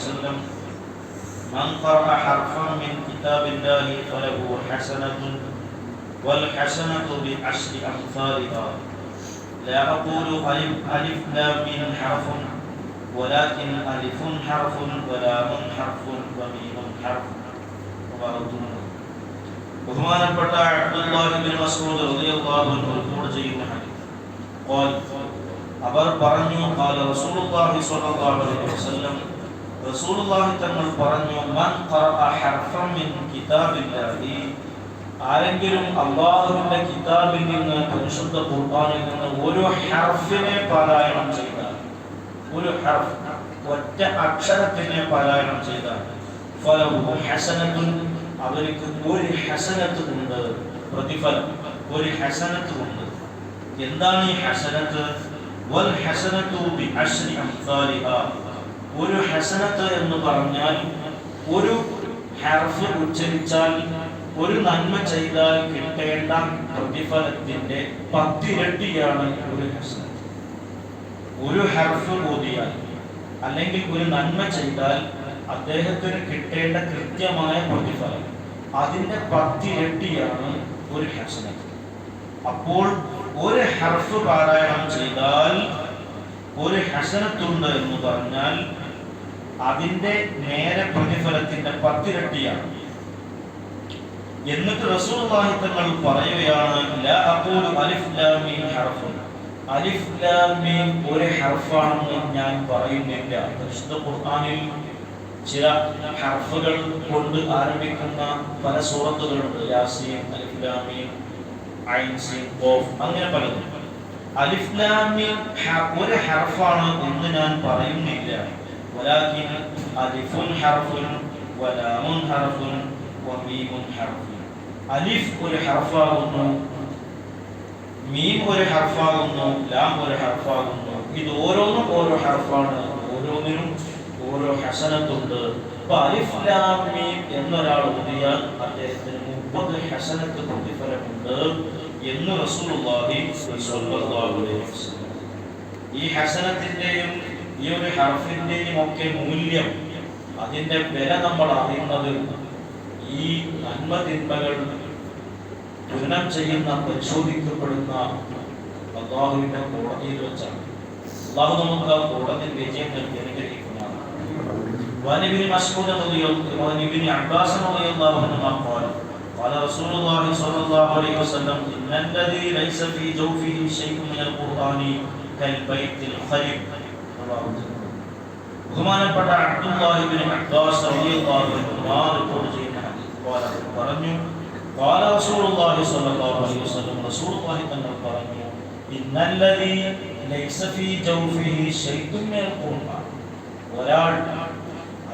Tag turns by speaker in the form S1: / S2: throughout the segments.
S1: وسلم: من قرأ حرفا من كتاب الله فله حسنة والحسنة بعشر أمثالها لا أقول ألف لام ميم حرف ولكن ألف حرف ولام حرف وميم حرف. ബഹുമാനപ്പെട്ട അബ്ദുല്ലാഹി ഇബ്നു മസ്ഊദ് റളിയല്ലാഹു അൻഹു റിപ്പോർട്ട് ചെയ്യുന്ന ഹദീസ് അവർ പറഞ്ഞു: ഖാല റസൂലുള്ളാഹി സ്വല്ലല്ലാഹു അലൈഹി വസല്ലം, റസൂലുള്ളാഹി തങ്ങൾ പറഞ്ഞു: മൻ ഖറഅ ഹർഫൻ മിൻ കിതാബില്ലാഹി, ആരെങ്കിലും അല്ലാഹുവിന്റെ കിതാബിൽ നിന്ന്, പരിശുദ്ധ ഖുർആനിൽ നിന്ന് ഒരു ഹർഫിനെ പാരായണം ചെയ്താൽ, ഒരു ഹർഫ്, ഒറ്റ അക്ഷരത്തിനെ പാരായണം ചെയ്താൽ, ഫലഹു ഹസനത്തുൻ, അവർക്ക് ഒരു ഹസനത്ത് ഉണ്ട്, പ്രതിഫലം, ഒരു ഹസനത്ത് ഉണ്ട്. എന്താണ് ഈ ഹസനത്ത്? വൽ ഹസനത്തു ബിഅശ്രി അംസാലിഹാ, ഒരു ഹസനത്ത് എന്ന് പറഞ്ഞാൽ ഒരു ഹർഫ് ഉച്ചരിച്ചാൽ, ഒരു നന്മ ചെയ്താൽ കിട്ടേണ്ട പ്രതിഫലത്തിന്റെ 10 ഇരട്ടിയാണ് ഒരു ഹസനത്ത്. ഒരു ഹർഫ് ഓതിയാൽ അല്ലെങ്കിൽ ഒരു നന്മ ചെയ്താൽ അദ്ദേഹത്തിന് കിട്ടേണ്ട കൃത്യമായ പ്രതിഫലം, അതിന്റെ 10 ഇരട്ടിയാണ് ഒരു ഹസനത്ത്. അപ്പോൾ ഒരു ഹർഫ് പാരായണം ചെയ്താൽ ഒരു ഹസനത്തുണ്ട് എന്ന് പറഞ്ഞാൽ അതിന്റെ നേരെ പ്രതിഫലത്തിന്റെ 10 ഇരട്ടിയാണ്. എന്നിട്ട് റസൂലുള്ളാഹി തങ്ങൾ പറയുകയാണ്: ലാ അഖൂലു അലിഫ് ലാം മീം ഹർഫുൻ, അലിഫ് ലാം മീം ഒരു ഹർഫാണെന്ന് ഞാൻ പറയുന്നില്ല. പരിശുദ്ധ ഖുർആനിൽ ചില ഹർഫുകൾ കൊണ്ട് ആരംഭിക്കുന്ന പല സൂറത്തുകളുണ്ട്. യാസീൻ, അലിഫ് ലാം മീം, ഐൻ, സീൻ, ഖാഫ്, അങ്ങനെ പലതും. അലിഫ് ലാം മീം ഒരു ഹർഫാണ് എന്ന് ഞാൻ പറയുന്നില്ല. വലാകിൻ അലിഫുൻ ഹർഫുൻ വലാമുൻ ഹർഫുൻ വമീമുൻ ഹർഫുൻ. അലിഫ് ഒരു ഹർഫാകുന്നു, മീം ഒരു ഹർഫാകുന്നു, ലാം ഒരു ഹർഫാകുന്നു. ഇത് ഓരോന്നും ഓരോ ഹർഫാണ്, ഓരോന്നിനും ഓരോ ഹസനത്തുണ്ട്. അപ്പൊ അലിഫ് ലാം മീം എന്നൊരാൾ ഓതിയാൽ അദ്ദേഹത്തിന് 30 ഹസനത്ത് പ്രതിഫലമുണ്ട് എന്ന് റസൂലുള്ളാഹി സ്വല്ലല്ലാഹു അലൈഹി വസല്ലം. ഈ ഹസനത്തിന്റെയും ഈ ഒരു ഹർഫിന്റെയും ഒക്കെ മൂല്യം, അതിന്റെ വില നമ്മൾ അറിയുന്നത് ഈ നന്മ തിന്മകൾ തുലനം ചെയ്യുന്ന, പരിശോധിക്കപ്പെടുന്ന അല്ലാഹുവിന്റെ കോടതിയിൽ വെച്ചാണ്. അല്ലാഹു നമുക്ക് ആ കോടതിയിൽ വിജയം നൽകി അനുഗ്രഹിക്കുന്നതാണ്. وعن ابن مسعود وعن ابن عباس رضي الله عنهما قال: قال رسول الله صلى الله عليه وسلم: إن الذي ليس في جوفه شيء من القرآن كالبيت الخرب. ബഹുമാനപ്പെട്ട അബ്ദുല്ലാഹി ഇബ്നു അബ്ബാസ് റളിയല്ലാഹു അൻഹുമാ റിപ്പോർട്ട് ചെയ്യുന്ന ഹദീസ് പറഞ്ഞു: قال رسول الله صلى الله عليه وسلم, റസൂലുള്ളാഹി തങ്ങൾ പറഞ്ഞു: إن الذي ليس في جوفه شيء من القرآن, ഒരാൾ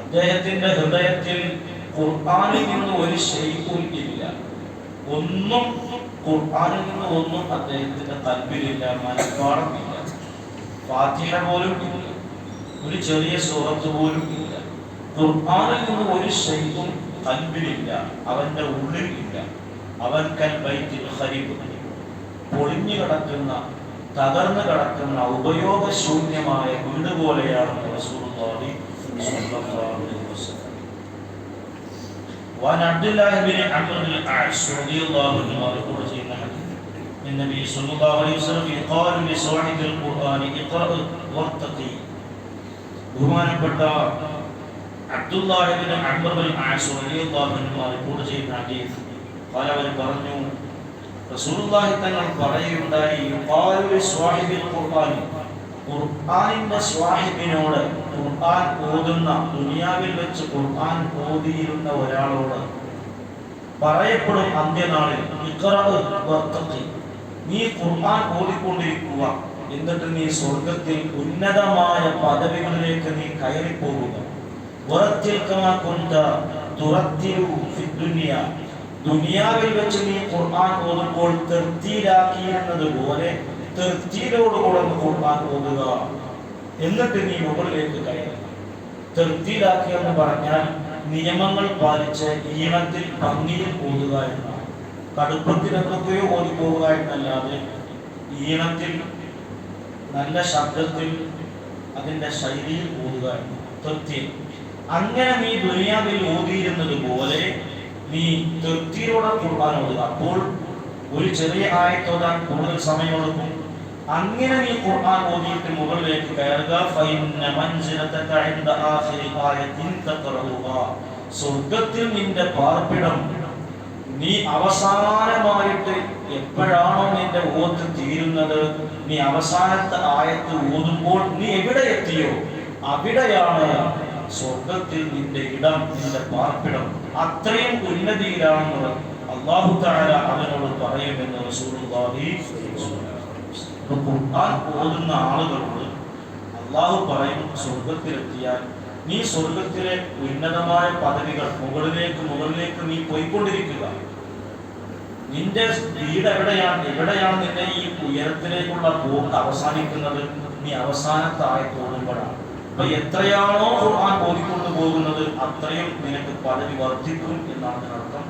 S1: അദ്ദേഹത്തിന്റെ ഹൃദയത്തിൽ ഖുർആനിൽ നിന്ന് ഒരു ശൈഉൻ ഇല്ല, ഒന്നും ഖുർആനിൽ നിന്ന് ഒന്നും അദ്ദേഹത്തിന്റെ ഖൽബിലില്ല, മനഃപ്പാഠമില്ല, ഫാത്തിഹ പോലും ഇല്ല, ഒരു ചെറിയ സൂറത്ത് പോലും ഇല്ല. ഖുർആനിൽ നിന്ന് ഒരു ശൈഉൻ ഖൽബിലില്ല, അവന്റെ ഉള്ളിൽ ഇല്ല. അവൻ കൽ ബൈത്തിൽ ഖരീബ്, പൊളിഞ്ഞു കിടക്കുന്ന, തകർന്നു കിടക്കുന്ന, ഉപയോഗശൂന്യമായ വീട് പോലെയാണ് റസൂലുള്ളാഹി സ്വല്ലല്ലാഹു അലൈഹി വസല്ലം. وعن عبد الله بن عمرو بن العاص رضي الله عنه قال: النبي صلى الله عليه وسلم قال لصاحب القرآن اقرأ وارتقي. ബഹുമാനപ്പെട്ട അബ്ദുല്ലാഹി ഇബ്നു അംർ ബിൻ ആസ് റളിയല്ലാഹു അൻഹു റിപ്പോർട്ട് ചെയ്യുന്ന ഹദീസ്, അവർ പറഞ്ഞു, റസൂലുള്ളാഹി തങ്ങൾ പറയുകയുണ്ടായി: ഖാലു ലിസ്വാഹിബിൽ ഖുർആൻ, ഖുർആനിന്റെ സ്വാഹിബിനോട്, ഖുർആൻ ഓതുന്ന, ദുനിയാവിൽ വെച്ച് ഖുർആൻ ഓതിയിരുന്ന ഒരാളോട് പറയപ്പെടും അന്ത്യനാളിൽ: ഇഖ്റഅ വർതഖി, നീ ഖുർആൻ ഓതിക്കൊണ്ടിരിക്കുക, എന്നിട്ട് നീ സ്വർഗ്ഗത്തിൽ ഉന്നതമായ പദവികളിലേക്ക് നീ കയറി പോകുക. വറത്തിൽ കമാ കുന്ത തുറത്തിലു ഫിദ്ദുനിയ, ദുനിയാവിൽ വെച്ച് നീ ഖുർആൻ ഓതുമ്പോൾ തർത്തീലാക്കിയിരുന്നത് പോലെ തർത്തീലോടുകൂടെ ഖുർആൻ ഓതുക, എന്നിട്ട് നീ മുകളിലേക്ക് കയറുക. തർത്തീലാക്കി എന്ന് പറഞ്ഞാൽ നിയമങ്ങൾ പാലിച്ച് ഈണത്തിൽ, ഭംഗിയിൽ ഓതുക എന്നാണ്. കടുപ്പത്തിനൊക്കെയോ ഓടിപ്പോവുക എന്നല്ലാതെ ഈണത്തിൽ, നല്ല ശബ്ദത്തിൽ, അതിന്റെ ശൈലിയിൽ ഓതുക. തർത്തീൽ അങ്ങനെ നീ ദുനിയാവിൽ ഓതിയിരുന്നത് പോലെ നീ തൃപ്തിയോടെ ഖുർആൻ ഓതുക. അപ്പോൾ ഒരു ചെറിയ ആയത്ത് ഓതാൻ കൂടുതൽ സമയമെടുക്കും. അങ്ങനെ നീ ഖുർആൻ ഓതിയിട്ട് മുകളിലേക്ക് കയറുക. ഫഇന്ന മൻസിലതക ഇൻദ ആഖിരി ആയത്തിൻ തഖറഉഹ. സ്വർഗ്ഗത്തിൽ നിന്റെ പാർപ്പിടം നീ അവസാനമായിട്ട് എപ്പോഴാണോ നിന്റെ ഓത്ത് തീരുന്നത്, നീ അവസാനത്തെ ആയത്ത് ഓതുമ്പോൾ നീ എവിടെ എത്തിയോ അവിടെയാണ് സ്വർഗ്ഗത്തിൽ നിന്റെ ഇടം, നിന്റെ പാർപ്പിടം. അത്രയും ഉന്നതിയിലാണെന്ന് അല്ലാഹു തആല അവനോട് പറയുമെന്ന് റസൂലുള്ളാഹി. ഖുർആൻ ഓതുന്ന ആളുകളോട് അല്ലാഹു പറയും, സ്വർഗ്ഗത്തിലെത്തിയാൽ നീ സ്വർഗ്ഗത്തിലെ ഉന്നതമായ പദവികൾ മുകളിലേക്ക് നീ പോയിക്കൊണ്ടിരിക്കുക. നിന്റെ വീട് എവിടെയാണ് നിന്റെ ഈ ഉയരത്തിലേക്കുള്ള പോക്ക് അവസാനിക്കുന്നത്? നീ അവസാനത്തെ ആയത്ത് ഓതുമ്പോഴാണ്. അപ്പൊ എത്രയാണോ ഖുർആൻ ഓതിക്കൊണ്ടു പോകുന്നത് അത്രയും നിനക്ക് പദവി വർദ്ധിക്കും എന്നാണ് അർത്ഥം.